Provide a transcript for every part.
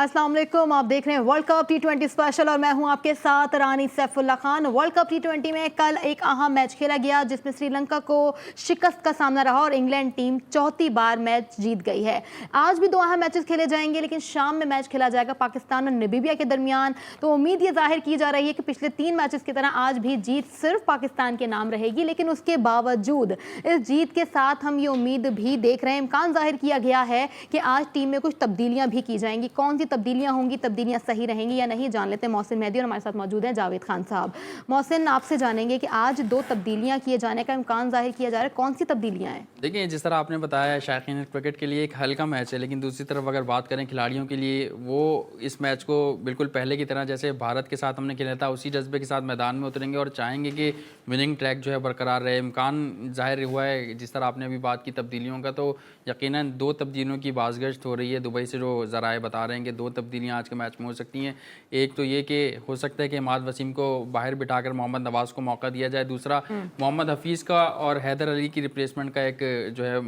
अस्सलाम वालेकुम, आप देख रहे हैं वर्ल्ड कप टी20 स्पेशल और मैं हूं आपके साथ रानी सैफुल्ला खान। वर्ल्ड कप टी20 में कल एक अहम मैच खेला गया जिसमें श्रीलंका को शिकस्त का सामना रहा और इंग्लैंड टीम चौथी बार मैच जीत गई है। आज भी दो अहम मैचेस खेले जाएंगे, लेकिन शाम में मैच खेला जाएगा पाकिस्तान और नामीबिया के दरमियान। तो उम्मीद ये जाहिर की जा रही है कि पिछले 3 मैचेस की तरह आज भी जीत सिर्फ पाकिस्तान के नाम रहेगी, लेकिन उसके बावजूद इस जीत के साथ हम ये उम्मीद भी देख रहे हैं, इम्कान जाहिर किया गया है कि आज टीम में कुछ तब्दीलियां भी की जाएंगी। कौन सी तब्दीलियां होंगी, तब्दीलियां सही रहेंगी या नहीं, जान लेते हैं मोहसिन मेहदी और हमारे साथ मौजूद हैं जावेद खान साहब। मोहसिन, आपसे जानेंगे कि आज 2 तब्दीलियां किए जाने का इम्कान जाहिर किया जा रहा है, कौन सी तब्दीलियां हैं? देखिए, जिस तरह आपने बताया शायकीन क्रिकेट के लिए एक हल्का मैच है, लेकिन दूसरी तरफ अगर बात करें खिलाड़ियों के लिए, वो इस मैच को बिल्कुल पहले की तरह जैसे भारत के साथ हमने खेला था उसी जज्बे के साथ मैदान में उतरेंगे और चाहेंगे कि विनिंग ट्रैक जो है बरकरार रहे। इम्कान जाहिर हुआ है, जिस तरह आपने अभी बात की तब्दीलियों का, तो यकीनन 2 तब्दीलियों की बाज़गश्त हो रही है। दुबई से जो ज़राए बता रहे हैं कि 2 तब्दीलियाँ आज के मैच में हो सकती हैं। एक तो ये कि हो सकता है कि इमाद वसीम को बाहर बिठाकर मोहम्मद नवाज़ को मौका दिया जाए। दूसरा, मोहम्मद हफीज़ का और हैदर अली की रिप्लेसमेंट का एक जो है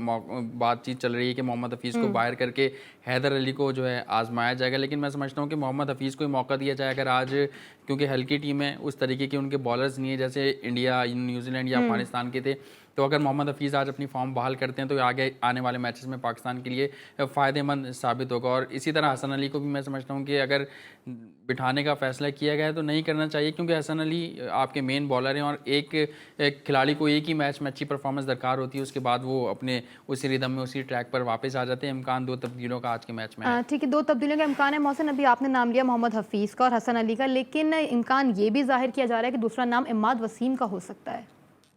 बातचीत चल रही है कि मोहम्मद हफीज़ को बाहर करके हैदर अली को जो है आजमाया जाएगा। लेकिन मैं समझता हूँ कि मोहम्मद हफीज़ को ही मौका दिया जाए अगर आज, क्योंकि हल्की टीम है, उस तरीके के उनके बॉलर्स नहीं है जैसे इंडिया, न्यूजीलैंड या अफगानिस्तान के थे। तो अगर मोहम्मद हफीज़ आज अपनी फॉर्म बहाल करते हैं तो आगे आने वाले मैचेस में पाकिस्तान के लिए फ़ायदेमंद साबित होगा। और इसी तरह हसन अली को भी मैं समझता हूँ कि अगर बिठाने का फैसला किया गया है तो नहीं करना चाहिए, क्योंकि हसन अली आपके मेन बॉलर हैं और एक खिलाड़ी को एक ही मैच में अच्छी परफॉर्मेंस दरकार होती है, उसके बाद वो अपने उसी रिदम में उसी ट्रैक पर वापस आ जाते हैं। इम्कान 2 तब्दीलियों का आज के मैच में है। ठीक है, 2 तब्दीलियों का इम्कान है। मोहसिन, अभी आपने नाम लिया मोहम्मद हफीज़ का और हसन अली का, लेकिन इम्कान ये भी जाहिर किया जा रहा है कि दूसरा नाम इमाद वसीम का हो सकता है।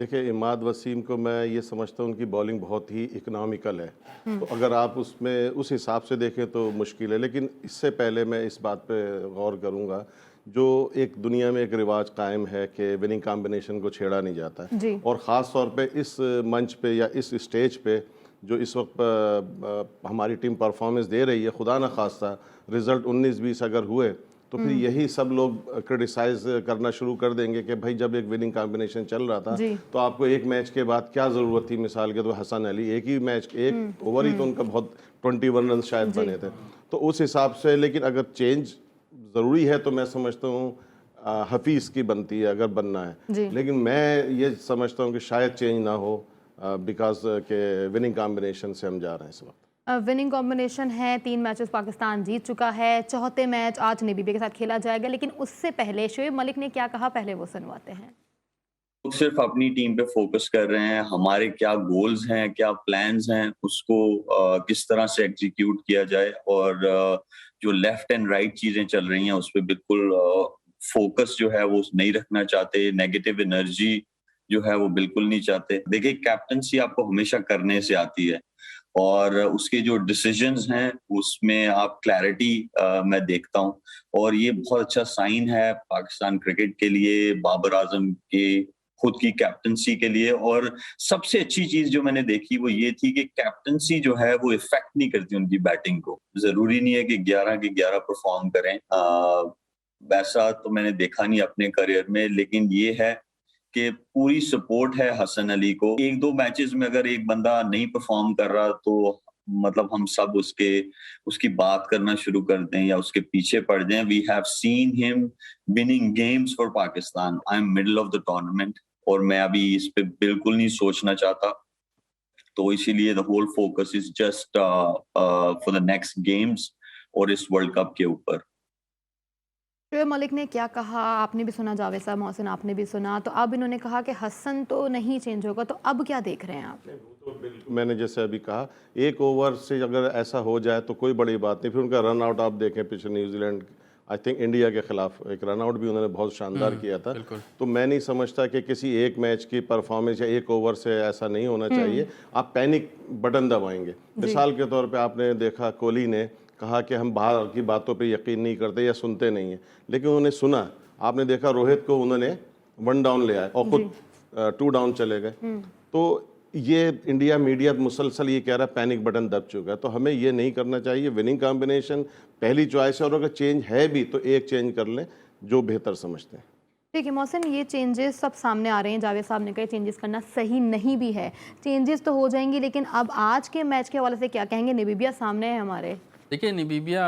देखिए, इमाद वसीम को मैं ये समझता हूँ उनकी बॉलिंग बहुत ही इकोनॉमिकल है, तो अगर आप उसमें उस हिसाब से देखें तो मुश्किल है। लेकिन इससे पहले मैं इस बात पे गौर करूँगा, जो एक दुनिया में एक रिवाज कायम है कि विनिंग कॉम्बिनेशन को छेड़ा नहीं जाता है, और ख़ास तौर पे इस मंच पे या इस स्टेज पे जो इस वक्त हमारी टीम परफॉर्मेंस दे रही है, खुदा न खास्ता रिज़ल्ट 19-20 अगर हुए तो फिर यही सब लोग क्रिटिसाइज करना शुरू कर देंगे कि भाई जब एक विनिंग कॉम्बिनेशन चल रहा था तो आपको एक मैच के बाद क्या ज़रूरत थी। मिसाल के तो हसन अली एक ही मैच, एक ओवर ही तो उनका बहुत 21 रन शायद बने थे, तो उस हिसाब से। लेकिन अगर चेंज ज़रूरी है तो मैं समझता हूँ हफीज़ की बनती है अगर बनना है, लेकिन मैं ये समझता हूँ कि शायद चेंज ना हो बिकॉज के विनिंग कॉम्बिनेशन से हम जा रहे हैं इस वक्त। विनिंग कॉम्बिनेशन है, 3 मैचेस पाकिस्तान जीत चुका है, चौथे मैच आज नामीबिया के साथ खेला जाएगा। लेकिन उससे पहले शोएब मलिक ने क्या कहा, पहले वो सुनवाते हैं। लोग सिर्फ अपनी टीम पे फोकस कर रहे हैं, हमारे क्या गोल्स हैं, क्या प्लान्स हैं, उसको किस तरह से एग्जीक्यूट किया जाए, और जो लेफ्ट एंड राइट चीजें चल रही हैं उस पर बिल्कुल फोकस जो है वो नहीं रखना चाहते। नेगेटिव एनर्जी जो है वो बिल्कुल नहीं चाहते। देखिए, कैप्टनसी आपको हमेशा करने से आती है और उसके जो डिसीजंस हैं उसमें आप क्लैरिटी मैं देखता हूं, और ये बहुत अच्छा साइन है पाकिस्तान क्रिकेट के लिए, बाबर आजम के खुद की कैप्टनसी के लिए। और सबसे अच्छी चीज जो मैंने देखी वो ये थी कि कैप्टनसी जो है वो इफेक्ट नहीं करती उनकी बैटिंग को। जरूरी नहीं है कि 11 के 11 परफॉर्म करें, वैसा तो मैंने देखा नहीं अपने करियर में, लेकिन ये है कि पूरी सपोर्ट है हसन अली को। 1-2 मैचेस में अगर एक बंदा नहीं परफॉर्म कर रहा तो मतलब हम सब उसकी बात करना शुरू कर दें या उसके पीछे पड़ जाएं। We have seen him winning games for Pakistan. I am middle of the tournament और मैं अभी इस पे बिल्कुल नहीं सोचना चाहता, तो इसीलिए the whole focus is just for the next games और इस वर्ल्ड कप के ऊपर। शोएब मलिक ने क्या कहा आपने भी सुना, जावेद साहब, मोहसिन आपने भी सुना। तो अब इन्होंने कहा कि हसन तो नहीं चेंज होगा, तो अब क्या देख रहे हैं आप? तो मैंने जैसे अभी कहा, एक ओवर से अगर ऐसा हो जाए तो कोई बड़ी बात नहीं। फिर उनका रन आउट आप देखें, पिछले न्यूजीलैंड आई थिंक इंडिया के खिलाफ एक रन आउट भी उन्होंने बहुत शानदार किया था। तो मैं नहीं समझता कि किसी एक मैच की परफॉर्मेंस या एक ओवर से ऐसा नहीं होना चाहिए। आप पैनिक बटन दबाएंगे। मिसाल के तौर पे आपने देखा कोहली ने कहा कि हम बाहर की बातों पे यकीन नहीं करते या सुनते नहीं हैं, लेकिन उन्होंने सुना। आपने देखा रोहित को उन्होंने 1 डाउन ले आए और खुद 2 डाउन चले गए। तो ये इंडिया मीडिया मुसलसल ये कह रहा है पैनिक बटन दब चुका है, तो हमें ये नहीं करना चाहिए। विनिंग कॉम्बिनेशन पहली चॉइस है, और अगर चेंज है भी तो एक चेंज कर लें जो बेहतर समझते हैं। ठीक है मोहसिन, ये चेंजेस सब सामने आ रहे हैं। जावेद साहब ने कहा चेंजेस करना सही नहीं भी है, चेंजेस तो हो जाएंगी, लेकिन अब आज के मैच के हवाले से क्या कहेंगे? नामीबिया सामने है हमारे। देखिए नामीबिया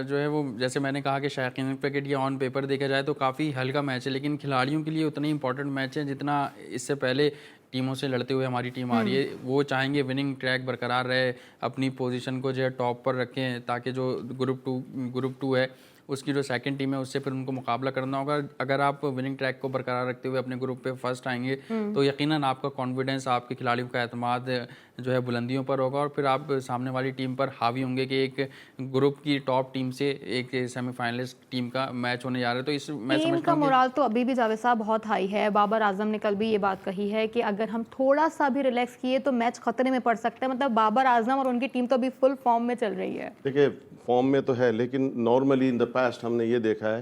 जो है वो जैसे मैंने कहा कि शायकीन क्रिकेट या ऑन पेपर देखा जाए तो काफ़ी हल्का मैच है, लेकिन खिलाड़ियों के लिए उतना ही इंपॉर्टेंट मैच है जितना इससे पहले टीमों से लड़ते हुए हमारी टीम आ रही है। वो चाहेंगे विनिंग ट्रैक बरकरार रहे, अपनी पोजीशन को जो है टॉप पर रखें, ताकि जो ग्रुप टू है उसकी जो सेकंड टीम है उससे फिर उनको मुकाबला करना होगा। अगर आप विनिंग ट्रैक को बरकरार रखते हुए अपने ग्रुप पे फर्स्ट आएंगे तो यकीनन आपका कॉन्फिडेंस, आपके खिलाड़ियों का एतमाद जो है बुलंदियों पर होगा और फिर आप सामने वाली टीम पर हावी होंगे कि एक ग्रुप की टॉप टीम से एक सेमीफाइनलिस्ट टीम का मैच होने जा रहा है। तो इस मैं टीम समझता का हूं कि मोराल तो अभी भी जावेद साहब बहुत हाई है। बाबर आजम ने कल भी ये बात कही है कि अगर हम थोड़ा सा भी रिलैक्स किए तो मैच खतरे में पड़ सकता है। मतलब बाबर आजम और उनकी टीम तो अभी फुल फॉर्म में चल रही है। देखिए फॉर्म में तो है, लेकिन नॉर्मली इन द पास्ट हमने ये देखा है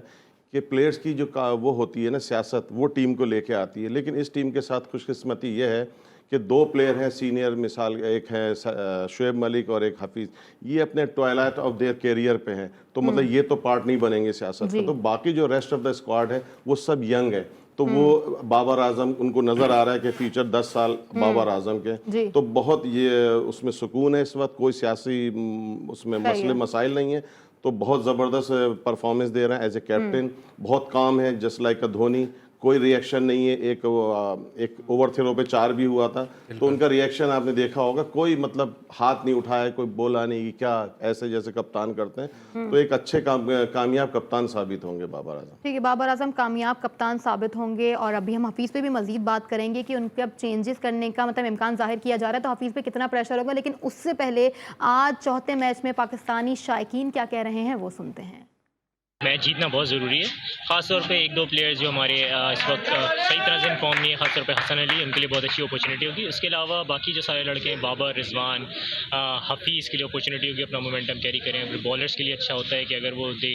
कि प्लेयर्स की जो वो होती है ना सियासत, वो टीम को लेके आती है। लेकिन इस टीम के साथ खुशकिस्मती ये है कि 2 प्लेयर हैं सीनियर, मिसाल एक है शुएब मलिक और एक हफीज़, ये अपने ट्वाइलाइट ऑफ देयर कैरियर पे हैं, तो मतलब ये तो पार्ट नहीं बनेंगे सियासत का। तो बाकी जो रेस्ट ऑफ द स्क्वाड है वो सब यंग है, तो वो बाबर आजम उनको नज़र आ रहा है कि फ्यूचर 10 साल बाबर आजम के, तो बहुत ये उसमें सुकून है इस वक्त, कोई सियासी उसमें मसले मसाइल नहीं है। तो बहुत ज़बरदस्त परफॉर्मेंस दे रहे हैं एज ए कैप्टन, बहुत काम है जस्ट लाइक अ धोनी, कोई रिएक्शन नहीं है। एक ओवर थ्रो पे 4 भी हुआ था तो उनका रिएक्शन आपने देखा होगा, कोई मतलब हाथ नहीं उठाया, कोई बोला नहीं कि क्या ऐसे जैसे कप्तान करते हैं। तो एक अच्छे कामयाब कप्तान साबित होंगे बाबर आजम। ठीक है, बाबर आजम कामयाब कप्तान साबित होंगे। और अभी हम हफीज़ पे भी मजीद बात करेंगे कि उनके अब चेंजेस करने का मतलब इम्कान जाहिर किया जा रहा है, तो हफीज़ पे कितना प्रेशर होगा। लेकिन उससे पहले आज चौथे मैच में पाकिस्तानी शायकीन क्या कह रहे हैं वो सुनते हैं। मैच जीतना बहुत ज़रूरी है, ख़ासतौर पे 1-2 प्लेयर्स जो हमारे इस वक्त सही तरह से फॉर्म नहीं है, ख़ासतौर पे हसन अली, उनके लिए बहुत अच्छी अपॉर्चुनिटी होगी। उसके अलावा बाकी जो सारे लड़के हैं, बाबर, रिजवान, हफीज़ के लिए अपॉर्चुनिटी होगी अपना मोमेंटम कैरी करें। फिर बॉलर्स के लिए अच्छा होता है कि अगर वो they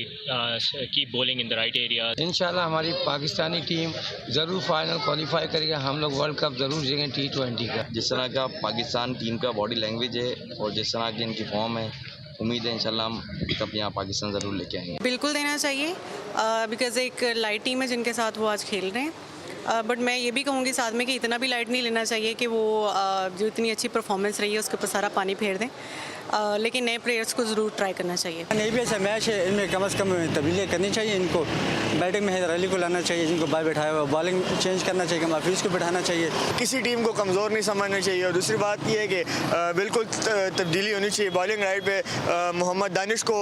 keep bowling in the right area. इंशाल्लाह हमारी पाकिस्तानी टीम ज़रूर फाइनल क्वालिफाई करेगा, हम लोग वर्ल्ड कप ज़रूर जीतेंगे T20 का। जिस तरह का पाकिस्तान टीम का बॉडी लैंग्वेज है और जिस तरह की इनकी फॉर्म है, उम्मीद है इंशाल्लाह हम कप यहाँ पाकिस्तान ज़रूर लेके आएंगे। बिल्कुल देना चाहिए, बिकॉज़ एक लाइट टीम है जिनके साथ वो आज खेल रहे हैं। बट मैं ये भी कहूँगी साथ में कि इतना भी लाइट नहीं लेना चाहिए कि वो जो इतनी अच्छी परफॉर्मेंस रही है उसके ऊपर सारा पानी फेर दें। लेकिन नए प्लेयर्स को ज़रूर ट्राई करना चाहिए। नहीं भी ऐसा मैच है, इनमें कम से कम तब्दीली करनी चाहिए। इनको बैटिंग में हैदर अली को लाना चाहिए, जिनको बाहर बैठाया हुआ, बॉलिंग चेंज करना चाहिए, हफीज़ को बैठाना चाहिए। किसी टीम को कमज़ोर नहीं समझना चाहिए। और दूसरी बात यह है कि बिल्कुल तब्दीली होनी चाहिए। बॉलिंग राइट पे मोहम्मद दानिश को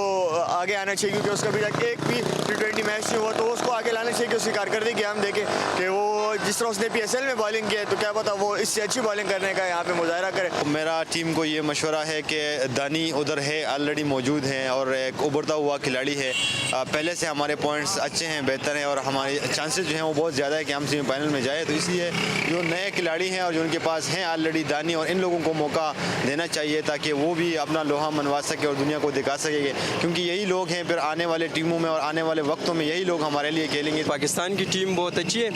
आगे आना चाहिए, क्योंकि उसका भी एक भी T20 मैच नहीं हुआ, तो उसको आगे लाना चाहिए कि उसकी कारकर्दगी हम देखें कि वो जिस तरह उसने PSL में बॉलिंग की है, तो क्या पता वो इससे अच्छी बॉलिंग करने का यहाँ पे मुजाहरा करे। मेरा टीम को ये मशवरा है कि दानी उधर है, ऑलरेडी मौजूद हैं और एक उभरता हुआ खिलाड़ी है। पहले से हमारे पॉइंट्स अच्छे हैं, बेहतर हैं और हमारे चांसेस जो हैं वो बहुत ज़्यादा है कि हम सेमीफाइनल में जाए। तो इसलिए जो नए खिलाड़ी हैं और जो उनके पास हैं ऑलरेडी दानी, और इन लोगों को मौका देना चाहिए ताकि वो भी अपना लोहा मनवा सके और दुनिया को दिखा सके, क्योंकि यही लोग हैं फिर आने वाले टीमों में और आने वाले वक्तों में यही लोग हमारे लिए खेलेंगे। पाकिस्तान की टीम बहुत अच्छी है,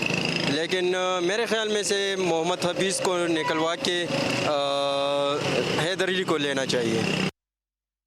लेकिन मेरे ख्याल में से मोहम्मद हफीज़ को निकलवा के हैदर अली को लेना चाहिए।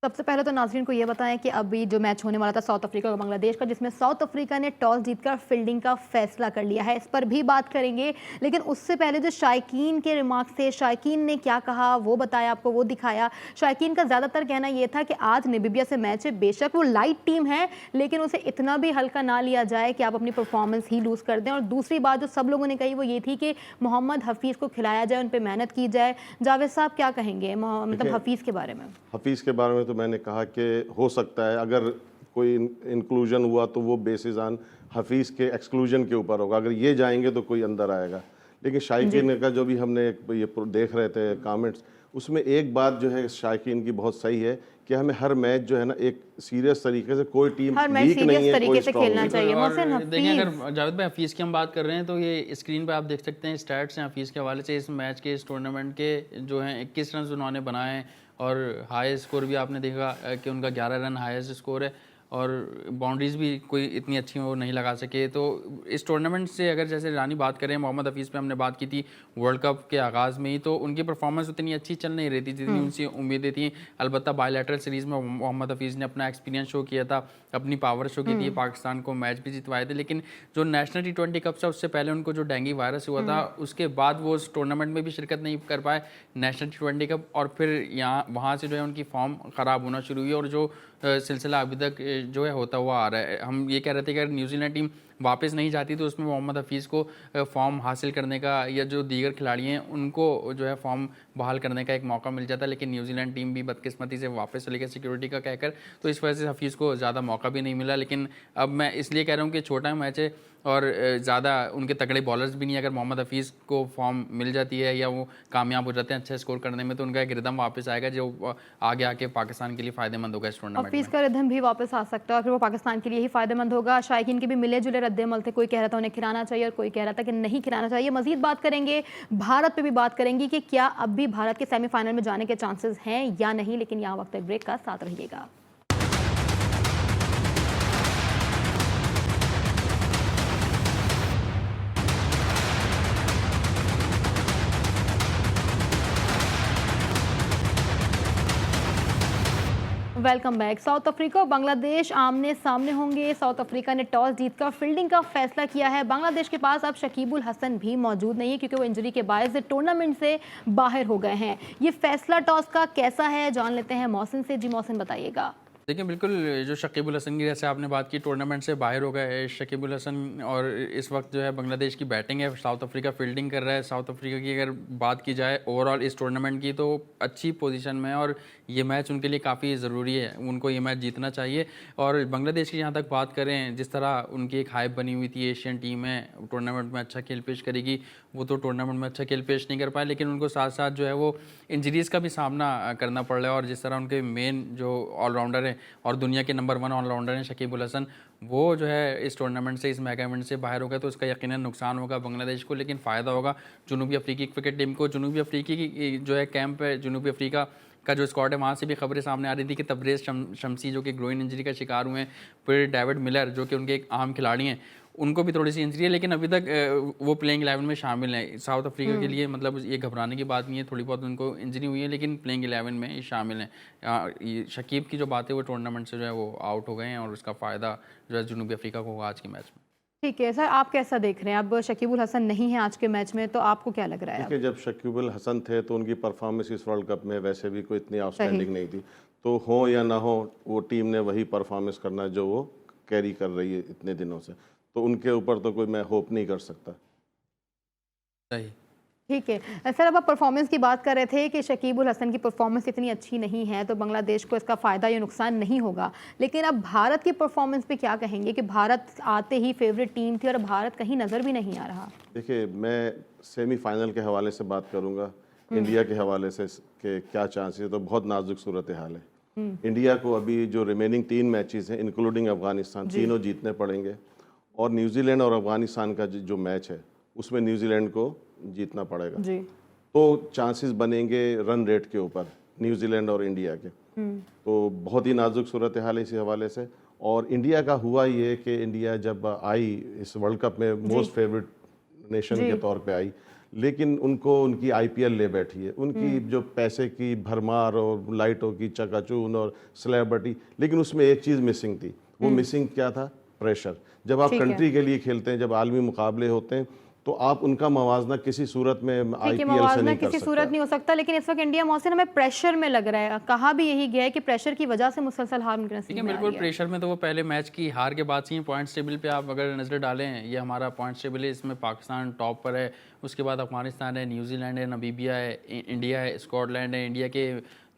सबसे पहले तो नाज़रीन को ये बताएं कि अभी जो मैच होने वाला था साउथ अफ्रीका और बांग्लादेश का, जिसमें साउथ अफ्रीका ने टॉस जीतकर फील्डिंग का फैसला कर लिया है, इस पर भी बात करेंगे। लेकिन उससे पहले जो शायकीन के रिमार्क्स थे, शायकीन ने क्या कहा वो बताया आपको, वो दिखाया। शायकीन का ज़्यादातर कहना ये था कि आज नामीबिया से मैच है, बेशक वो लाइट टीम है, लेकिन उसे इतना भी हल्का ना लिया जाए कि आप अपनी परफॉर्मेंस ही लूज़ कर दें। और दूसरी बात जो सब लोगों ने कही वो ये थी कि मोहम्मद हफीज़ को खिलाया जाए, उन पर मेहनत की जाए। जावेद साहब क्या कहेंगे मतलब हफीज़ के बारे में? हफीज़ के बारे में तो मैंने कहा कि हो सकता है अगर कोई इंक्लूजन हुआ तो वो बेसिस ऑन हफीज़ के एक्सक्लूजन के ऊपर होगा। अगर ये जाएंगे तो कोई अंदर आएगा। लेकिन शायकीन का जो भी हमने ये देख रहे थे कमेंट्स, उसमें एक बात जो है शायकीन की बहुत सही है कि हमें हर मैच जो है ना एक सीरियस तरीके से, कोई टीम वीक नहीं है, कोई स्ट्रांग नहीं है। देखिए अगर जावेद भाई हफीज़ की हम बात कर रहे हैं तो ये स्क्रीन पे आप देख सकते हैं स्टैट्स हैं हफीज़ के हवाले से। इस मैच के, इस टूर्नामेंट के जो हैं 21 रन उन्होंने बनाए हैं और हाई स्कोर भी आपने देखा कि उनका 11 रन हाईएस्ट स्कोर है और बाउंड्रीज़ भी कोई इतनी अच्छी वो नहीं लगा सके। तो इस टूर्नामेंट से अगर जैसे रानी बात करें, मोहम्मद हफीज़ पे हमने बात की थी वर्ल्ड कप के आगाज़ में ही, तो उनकी परफॉर्मेंस उतनी अच्छी चल नहीं रही थी जितनी उनसे उम्मीदें थी। अलबत्ता बायलैटरल सीरीज़ में मोहम्मद हफीज़ ने अपना एक्सपीरियंस शो किया था, अपनी पावर शो की थी, पाकिस्तान को मैच भी जितवाए थे। लेकिन जो नेशनल T20 कप था उससे पहले उनको जो डेंगू वायरस हुआ था, उसके बाद वो उस टूर्नामेंट में भी शिरकत नहीं कर पाए नेशनल T20 कप, और फिर यहाँ वहाँ से जो है उनकी फॉर्म ख़राब होना शुरू हुई और जो सिलसिला अभी तक जो है होता हुआ आ रहा है। हम ये कह रहे थे कि अगर न्यूजीलैंड टीम वापस नहीं जाती तो उसमें मोहम्मद हफीज़ को फॉर्म हासिल करने का या जो दीगर खिलाड़ी हैं उनको जो है फॉर्म बहाल करने का एक मौका मिल जाता है, लेकिन न्यूजीलैंड टीम भी बदकिस्मती से वापस चली गई सिक्योरिटी का कहकर, तो इस वजह से हफीज़ को ज़्यादा मौका भी नहीं मिला। लेकिन अब मैं इसलिए कह रहा हूँ कि छोटा मैच है और ज़्यादा उनके तगड़े बॉलर्स भी नहीं। अगर मोहम्मद हफीज़ को फॉर्म मिल जाती है या वो कामयाब हो जाते हैं अच्छा स्कोर करने में, तो उनका एक रिदम वापस आएगा जो आगे आके पाकिस्तान के लिए फ़ायदेमंद होगा इस टूर्नामेंट में। हफीज़ का रिदम भी वापस आ सकता है और फिर वो पाकिस्तान के लिए ही फ़ायदेमंद होगा। शायकीन के भी मिले जुले रद्द-ए-अमल थे, कोई कह रहा था उन्हें खिलाना चाहिए और कोई कह रहा था कि नहीं खिलाना चाहिए। मज़ीद बात करेंगे, भारत पे भी बात करेंगे कि क्या अब भी भारत के सेमीफाइनल में जाने के चांसेस हैं या नहीं, लेकिन यहाँ वक्त एक ब्रेक का साथ रहिएगा। Welcome back. साउथ अफ्रीका और बांग्लादेश आमने सामने होंगे। साउथ अफ्रीका ने टॉस जीतकर फील्डिंग का फैसला किया है। बांग्लादेश के पास अब शकीबुल हसन भी मौजूद नहीं है क्योंकि वो इंजरी के बायस टूर्नामेंट से बाहर हो गए हैं। ये फैसला टॉस का कैसा है जान लेते हैं मौसम से। जी मौसम बताइएगा। देखिए बिल्कुल, जो शकीबुल हसन की जैसे आपने बात की टूर्नामेंट से बाहर हो गए शकीबुल हसन, और इस वक्त जो है बांग्लादेश की बैटिंग है, साउथ अफ्रीका फील्डिंग कर रहा है। साउथ अफ्रीका की अगर बात की जाए ओवरऑल इस टूर्नामेंट की तो अच्छी पोजीशन में है और ये मैच उनके लिए काफ़ी ज़रूरी है, उनको ये मैच जीतना चाहिए। और बांग्लादेश की जहाँ तक बात करें, जिस तरह उनकी एक हाइप बनी हुई थी एशियन टीम है, टूर्नामेंट में अच्छा खेल पेश करेगी, वो तो टूर्नामेंट में अच्छा खेल पेश नहीं कर पाए, लेकिन उनको साथ साथ जो है वो इंजरीज़ का भी सामना करना पड़ रहा है। और जिस तरह उनके मेन जो ऑलराउंडर हैं और दुनिया के नंबर 1 ऑलराउंडर हैं शकीबुल हसन, वो जो है इस टूर्नामेंट से, इस मेगा इवेंट से बाहर हो गए, तो इसका यकीनन नुकसान होगा बांग्लादेश को, लेकिन फ़ायदा होगा जनूबी अफ्रीकी क्रिकेट टीम को। जनूबी अफ्रीकी की जो है कैंप है, जनूबी अफ्रीका का जो स्क्वाड है, वहाँ से भी खबरें सामने आ रही थी कि तबरेज़ शमसी जो कि ग्रोइन इंजरी का शिकार हुए हैं, फिर डेविड मिलर जो कि उनके एक अहम खिलाड़ी हैं, उनको भी थोड़ी सी इंजरी है, लेकिन अभी तक वो प्लेइंग 11 में शामिल हैं। साउथ अफ्रीका के लिए मतलब ये घबराने की बात नहीं है, थोड़ी बहुत उनको इंजरी हुई है, लेकिन प्लेइंग 11 में ये शामिल हैं। शकीब की जो बात है वो टूर्नामेंट से जो है वो आउट हो गए हैं और उसका फ़ायदा जो है जनूबी अफ्रीका को होगा आज के मैच में। ठीक है सर, आप कैसा देख रहे हैं? अब शकीबुल हसन नहीं है आज के मैच में, तो आपको क्या लग रहा है? देखिए, जब शकीबुल हसन थे तो उनकी परफॉर्मेंस इस वर्ल्ड कप में वैसे भी कोई इतनी आउटस्टैंडिंग नहीं थी, तो हो या ना हो वो टीम ने वही परफॉर्मेंस करना जो वो कैरी कर रही है इतने दिनों से, तो उनके ऊपर तो कोई मैं होप नहीं कर सकता। सही, ठीक है सर, अब आप परफॉर्मेंस की बात कर रहे थे कि शकीबुल हसन की परफॉर्मेंस इतनी अच्छी नहीं है तो बांग्लादेश को इसका फ़ायदा या नुकसान नहीं होगा, लेकिन अब भारत की परफॉर्मेंस पे क्या कहेंगे कि भारत आते ही फेवरेट टीम थी और भारत कहीं नज़र भी नहीं आ रहा? देखिए, मैं सेमीफाइनल के हवाले से बात करूंगा, इंडिया के हवाले से कि क्या चांसेस है, तो बहुत नाजुक सूरत हाल है। इंडिया को अभी जो रिमेनिंग 3 मैचेस हैं इंक्लूडिंग अफगानिस्तान, तीनों जीतने पड़ेंगे, और न्यूजीलैंड और अफगानिस्तान का जो मैच है उसमें न्यूजीलैंड को जीतना पड़ेगा जी। तो चांसेस बनेंगे रन रेट के ऊपर नेदरलैंड और इंडिया के, तो बहुत ही नाजुक सूरत हाल है इसी हवाले से। और इंडिया का हुआ ये कि इंडिया जब आई इस वर्ल्ड कप में मोस्ट फेवरेट नेशन के तौर पे आई, लेकिन उनको उनकी IPL ले बैठी है, उनकी जो पैसे की भरमार और लाइटों की चकाचून और सेलेब्रिटी, लेकिन उसमें एक चीज़ मिसिंग थी। वो मिसिंग क्या था? प्रेशर। जब आप कंट्री के लिए खेलते हैं, जब आलमी मुकाबले होते हैं, तो आप उनका मवाजना किसी सूरत में IPL से नहीं कर किसी सूरत नहीं हो सकता, लेकिन इस वक्त इंडिया मौसम हमें प्रेशर में लग रहा है। कहा भी यही गया है कि प्रेशर की वजह से मुसलसल हार उनके नसीब में आ रही है। बिल्कुल प्रेशर में तो वो पहले मैच की हार के बाद से ही पॉइंट्स टेबल पे आप अगर नज़र डालें, ये हमारा पॉइंट्स टेबल है, इसमें पाकिस्तान टॉप पर है, उसके बाद अफगानिस्तान है, न्यूजीलैंड है, नामीबिया है, इंडिया है, स्कॉटलैंड है। इंडिया के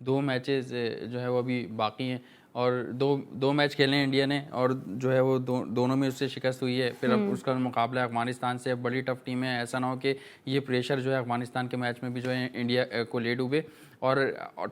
2 मैचेस जो है वो अभी बाकी हैं और दो मैच खेले हैं इंडिया ने, और जो है वो दोनों में उससे शिकस्त हुई है। फिर अब उसका मुकाबला अफगानिस्तान से, बड़ी टफ टीम है, ऐसा ना हो कि ये प्रेशर जो है अफगानिस्तान के मैच में भी जो है इंडिया को ले डूबे। और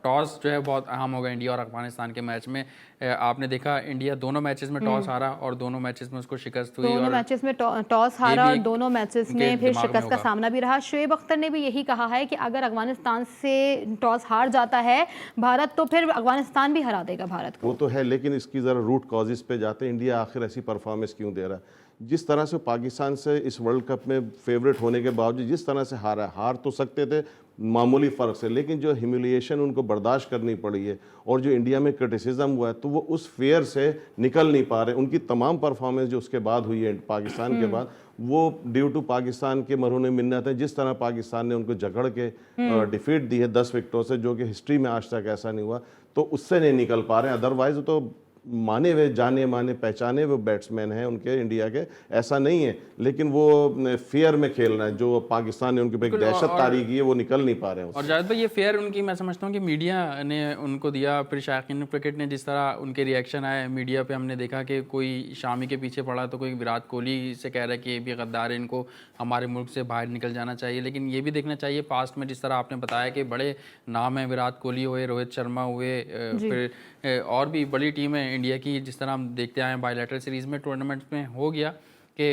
टॉस जो है बहुत अहम होगा इंडिया और अफगानिस्तान के मैच में। आपने देखा इंडिया दोनों मैचेस में टॉस हारा और दोनों मैचेस में उसको शिकस्त हुई, दोनों मैचेस में टॉस हारा और दोनों मैचेस में फिर शिकस्त का सामना भी रहा। शुएब अख्तर ने भी यही कहा है कि अगर अफगानिस्तान से टॉस हार जाता है भारत, तो फिर अफगानिस्तान भी हरा देगा भारत को। वो तो है, लेकिन इसकी ज़रा रूट कॉजेस पे जाते हैं। इंडिया आखिर ऐसी परफॉर्मेंस क्यों दे रहा है? जिस तरह से पाकिस्तान से इस वर्ल्ड कप में फेवरेट होने के बावजूद जिस तरह से हार तो सकते थे मामूली फ़र्क से, लेकिन जो ह्यूमिलिएशन उनको बर्दाश्त करनी पड़ी है और जो इंडिया में क्रिटिसिज्म हुआ है, तो वो उस फेयर से निकल नहीं पा रहे। उनकी तमाम परफॉर्मेंस जो उसके बाद हुई है पाकिस्तान के बाद, वो ड्यू टू पाकिस्तान के मरहून मिन्नत है। जिस तरह पाकिस्तान ने उनको जकड़ के डिफीट दी है 10 विकेटों से, जो कि हिस्ट्री में आज तक ऐसा नहीं हुआ, तो उससे नहीं निकल पा रहे हैं। अदरवाइज तो माने हुए जाने माने पहचाने हुए बैट्समैन हैं उनके इंडिया के, ऐसा नहीं है, लेकिन वो फेयर में खेल रहे हैं। जो पाकिस्तान ने उनके पे एक दहशत तारी की है वो निकल नहीं पा रहे हैं। और जावेद भाई ये फेयर उनकी मैं समझता हूँ कि मीडिया ने उनको दिया, फिर शायकीन क्रिकेट ने जिस तरह उनके रिएक्शन आए मीडिया पे, हमने देखा कि कोई शामी के पीछे पड़ा तो कोई विराट कोहली से कह रहा है कि ये भी गद्दार है, इनको हमारे मुल्क से बाहर निकल जाना चाहिए। लेकिन ये भी देखना चाहिए पास्ट में जिस तरह आपने बताया कि बड़े नाम हैं, विराट कोहली हुए, रोहित शर्मा हुए, फिर और भी बड़ी टीम है इंडिया की, जिस तरह हम देखते आए बायलैटरल सीरीज़ में, टूर्नामेंट्स में हो गया कि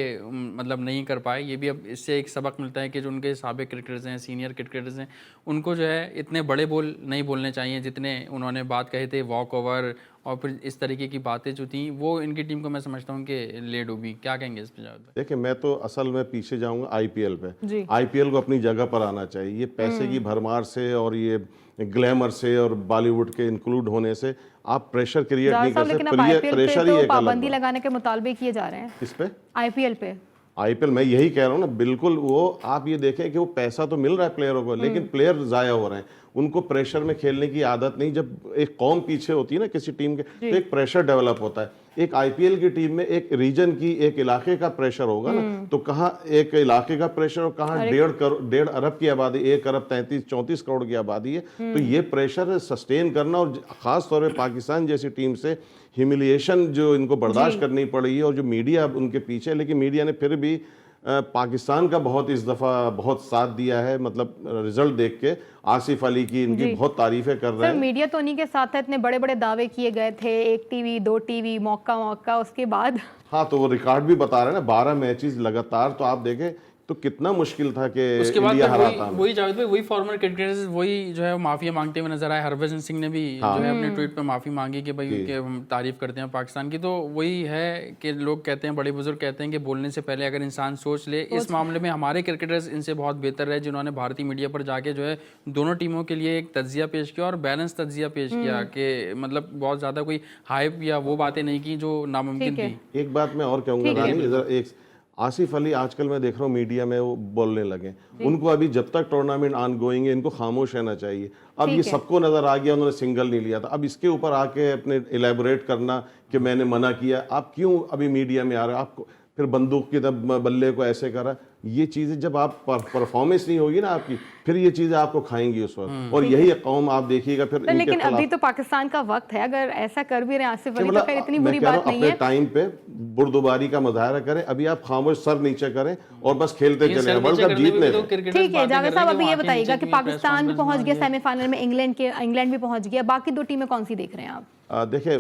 मतलब नहीं कर पाए। ये भी अब इससे एक सबक मिलता है कि जो उनके साबिक क्रिकेटर्स हैं, सीनियर क्रिकेटर्स हैं, उनको जो है इतने बड़े बोल नहीं बोलने चाहिए जितने उन्होंने बात कहे थे, वॉक ओवर और फिर इस तरीके की बातें जो थी वो इनकी टीम को मैं समझता हूँ कि ले डूबी। क्या कहेंगे इस पर जावेद भाई? देखिए, मैं तो असल में पीछे जाऊंगा आईपीएल पे। आईपीएल को अपनी जगह पर आना चाहिए। ये पैसे की भरमार से और ये ग्लैमर से और बॉलीवुड के इंक्लूड होने से आप प्रेशर क्रिएट नहीं कर सकते। प्रेशर ही एक पाबंदी लगाने के मुतालबे किए जा रहे हैं इस पे आईपीएल पे। आईपीएल मैं यही कह रहा हूँ ना, बिल्कुल वो आप ये देखें कि वो पैसा तो मिल रहा है प्लेयरों को, लेकिन प्लेयर जाया हो रहे हैं। उनको प्रेशर में खेलने की आदत नहीं। जब एक कौम पीछे होती है ना किसी टीम के, तो एक प्रेशर डेवलप होता है। एक आईपीएल की टीम में एक रीजन की, एक इलाके का प्रेशर होगा ना, तो कहाँ एक इलाके का प्रेशर और कहाँ 1.5 अरब की आबादी, 1 अरब 34 करोड़ की आबादी है। तो ये प्रेशर सस्टेन करना, और खास तौर पे पाकिस्तान जैसी टीम से ह्यूमिलिएशन जो इनको बर्दाश्त करनी पड़ी है, और जो मीडिया उनके पीछे, लेकिन मीडिया ने फिर भी पाकिस्तान का बहुत इस दफ़ा बहुत साथ दिया है। मतलब रिजल्ट देख के आसिफ अली की इनकी बहुत तारीफें कर रहे हैं। मीडिया तो उन्हीं के साथ है, इतने बड़े बड़े दावे किए गए थे, 1 टीवी 2 टीवी, मौका उसके बाद। हाँ, तो वो रिकॉर्ड भी बता रहे हैं ना, 12 मैचेस लगातार। तो आप देखें तो कितना मुश्किल था कि उसके बाद इंडिया हराता। वही जावेद भाई, वही फॉर्मर क्रिकेटर्स वही जो है माफिया मांगते हुए नजर आए। हरभजन सिंह ने भी जो है अपने ट्वीट पे माफी मांगी कि भाई कि हम तारीफ करते हैं पाकिस्तान की। तो वही है कि लोग कहते हैं, बड़े बुजुर्ग कहते हैं कि बोलने से पहले अगर इंसान सोच ले। इस मामले में हमारे क्रिकेटर्स इनसे बहुत बेहतर रहे, जिन्होंने भारतीय मीडिया पर जाके जो है दोनों टीमों के लिए एक तज्जिया पेश किया और बैलेंस तज्जिया पेश किया, कि मतलब बहुत ज्यादा कोई हाइप या वो बातें नहीं की जो नामुमकिन थी। एक बात मैं और कहूँगा रानी, एक आसिफ अली आजकल मैं देख रहा हूँ मीडिया में वो बोलने लगे। उनको अभी जब तक टूर्नामेंट ऑन गोइंग है इनको खामोश रहना चाहिए। अब ये सबको नजर आ गया, उन्होंने सिंगल नहीं लिया था। अब इसके ऊपर आके अपने इलेबोरेट करना कि मैंने मना किया, आप क्यों अभी मीडिया में आ रहे हो? आपको फिर बंदूक की तब बल्ले को ऐसे करा, ये चीज़ें जब आप परफॉर्मेंस नहीं होगी ना आपकी, फिर ये चीज़ें आपको खाएंगी उस वक्त। और यही कौम आप देखिएगा फिर। लेकिन अभी तो पाकिस्तान का वक्त है, अगर ऐसा कर भी रहे आसिफ अली तो फिर इतनी बुरी बात नहीं है। टाइम पे बुर्दुबारी का मुजाहरा करें, अभी आप खामोश सर नीचे करें और बस खेलते चले, वर्ल्ड कप जीतने। ठीक है जावेद साहब, अभी ये बताइएगा कि पाकिस्तान भी पहुंच गया सेमीफाइनल में, इंग्लैंड भी पहुंच गया, बाकी 2 टीमें कौन सी देख रहे हैं आप? देखिए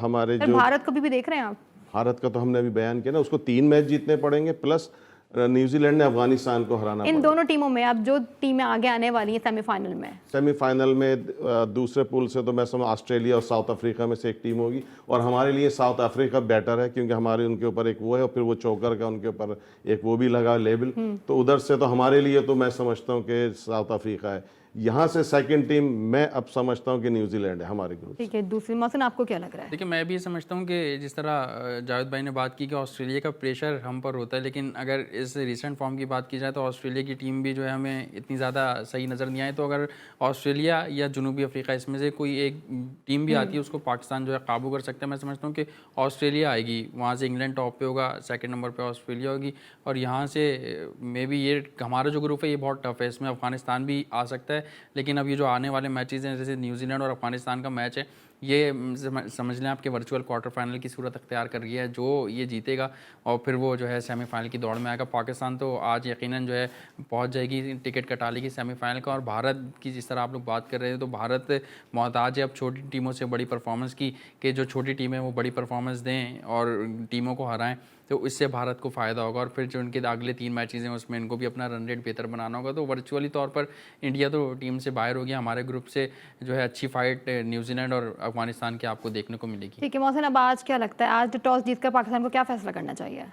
हमारे जो भारत को भी देख रहे हैं आप? भारत का तो हमने अभी बयान किया ना, उसको 3 मैच जीतने पड़ेंगे, प्लस न्यूजीलैंड ने अफगानिस्तान को हराना। इन दोनों टीमों में अब जो टीमें आगे आने वाली हैं सेमीफाइनल में दूसरे पूल से तो मैं समझ ऑस्ट्रेलिया और साउथ अफ्रीका में से एक टीम होगी, और हमारे लिए साउथ अफ्रीका बेटर है क्योंकि हमारे उनके ऊपर एक वो है, और फिर वो चोकर का उनके ऊपर एक वो भी लगा लेबल। तो उधर से तो हमारे लिए तो मैं समझता हूँ कि साउथ अफ्रीका है। यहाँ से सेकंड टीम मैं अब समझता हूँ कि न्यूजीलैंड है हमारे ग्रुप। ठीक है, दूसरी मौसम आपको क्या लग रहा है? देखिए, मैं भी ये समझता हूँ कि जिस तरह जावेद भाई ने बात की कि ऑस्ट्रेलिया का प्रेशर हम पर होता है, लेकिन अगर इस रिसेंट फॉर्म की बात की जाए तो ऑस्ट्रेलिया की टीम भी जो है हमें इतनी ज़्यादा सही नज़र नहीं आई। तो अगर ऑस्ट्रेलिया या जनूबी अफ्रीका इसमें से कोई एक टीम भी आती है उसको पाकिस्तान जो है काबू कर सकता है। मैं समझता हूँ कि ऑस्ट्रेलिया आएगी, वहाँ से इंग्लैंड टॉप पे होगा, सेकंड नंबर पे ऑस्ट्रेलिया होगी, और यहाँ से मे बी ये हमारा जो ग्रुप है ये बहुत टफ है, इसमें अफगानिस्तान भी आ सकता है। लेकिन अब ये जो आने वाले मैचेस हैं, जैसे न्यूजीलैंड और अफगानिस्तान का मैच है, ये समझ लें आपके वर्चुअल क्वार्टर फाइनल की सूरत अख्तियार कर रही है। जो ये जीतेगा और फिर वो जो है सेमीफाइनल की दौड़ में आएगा। पाकिस्तान तो आज यकीनन जो है पहुंच जाएगी, टिकट कटा लेगी सेमीफाइनल का। और भारत की जिस तरह आप लोग बात कर रहे हैं, तो भारत मोहताज है अब छोटी टीमों से बड़ी परफॉर्मेंस की, कि जो छोटी टीमें वो बड़ी परफॉर्मेंस दें और टीमों को हराएं, तो इससे भारत को फ़ायदा होगा। और फिर जो उनके अगले 3 मैचेज़ हैं उसमें इनको भी अपना रन रेट बेहतर बनाना होगा। तो वर्चुअली तौर पर इंडिया तो टीम से बाहर हो गया। हमारे ग्रुप से जो है अच्छी फाइट न्यूजीलैंड और अफगानिस्तान की आपको देखने को मिलेगी। ठीक है मोहसिन, अब आज क्या लगता है, आज टॉस जीतकर पाकिस्तान को क्या फैसला करना चाहिए?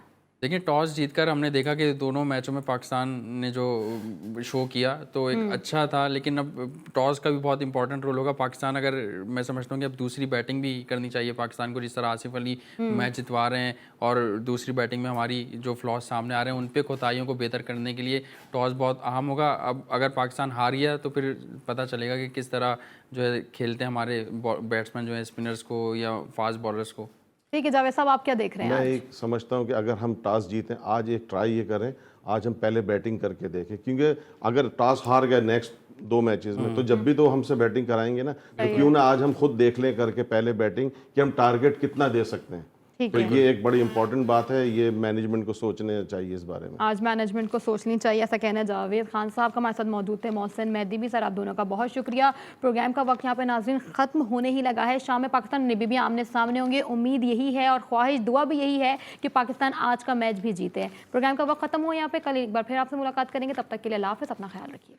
देखिए, टॉस जीतकर हमने देखा कि दोनों मैचों में पाकिस्तान ने जो शो किया तो एक अच्छा था, लेकिन अब टॉस का भी बहुत इंपॉर्टेंट रोल होगा। पाकिस्तान, अगर मैं समझता हूँ कि अब दूसरी बैटिंग भी करनी चाहिए पाकिस्तान को, जिस तरह आसिफ अली मैच जितवा रहे हैं और दूसरी बैटिंग में हमारी जो फ्लॉज सामने आ रहे हैं उन पे कोताहियों को बेहतर करने के लिए टॉस बहुत अहम होगा। अब अगर पाकिस्तान हार गया तो फिर पता चलेगा कि किस तरह जो है खेलते हैं हमारे बैट्समैन जो है, स्पिनर्स को या फास्ट बॉलर्स को। ठीक है जावेद साहब, आप क्या देख रहे हैं मैं आज? एक समझता हूं कि अगर हम टॉस जीतें, आज एक ट्राई ये करें, आज हम पहले बैटिंग करके देखें, क्योंकि अगर टॉस हार गए नेक्स्ट 2 मैचेस में तो जब भी तो हमसे बैटिंग कराएंगे ना, तो क्यों ना आज हम खुद देख लें करके पहले बैटिंग कि हम टारगेट कितना दे सकते हैं। तो ये एक बड़ी इंपॉर्टेंट बात है, ये मैनेजमेंट को सोचने चाहिए इस बारे में। आज मैनेजमेंट को सोचनी चाहिए, ऐसा कहना जावेद खान साहब का हमारे साथ मौजूद थे। मोहसिन मेहदी भी, सर आप दोनों का बहुत शुक्रिया। प्रोग्राम का वक्त यहाँ पे नाज़रीन ख़त्म होने ही लगा है। शाम में पाकिस्तान और नामीबिया आमने सामने होंगे। उम्मीद यही है और ख्वाहिश दुआ भी यही है कि पाकिस्तान आज का मैच भी जीते। प्रोग्राम का वक्त ख़त्म हो यहाँ पे, कल एक बार फिर आपसे मुलाकात करेंगे, तब तक के लिए अल्लाह हाफ़िज़, अपना ख्याल रखिए।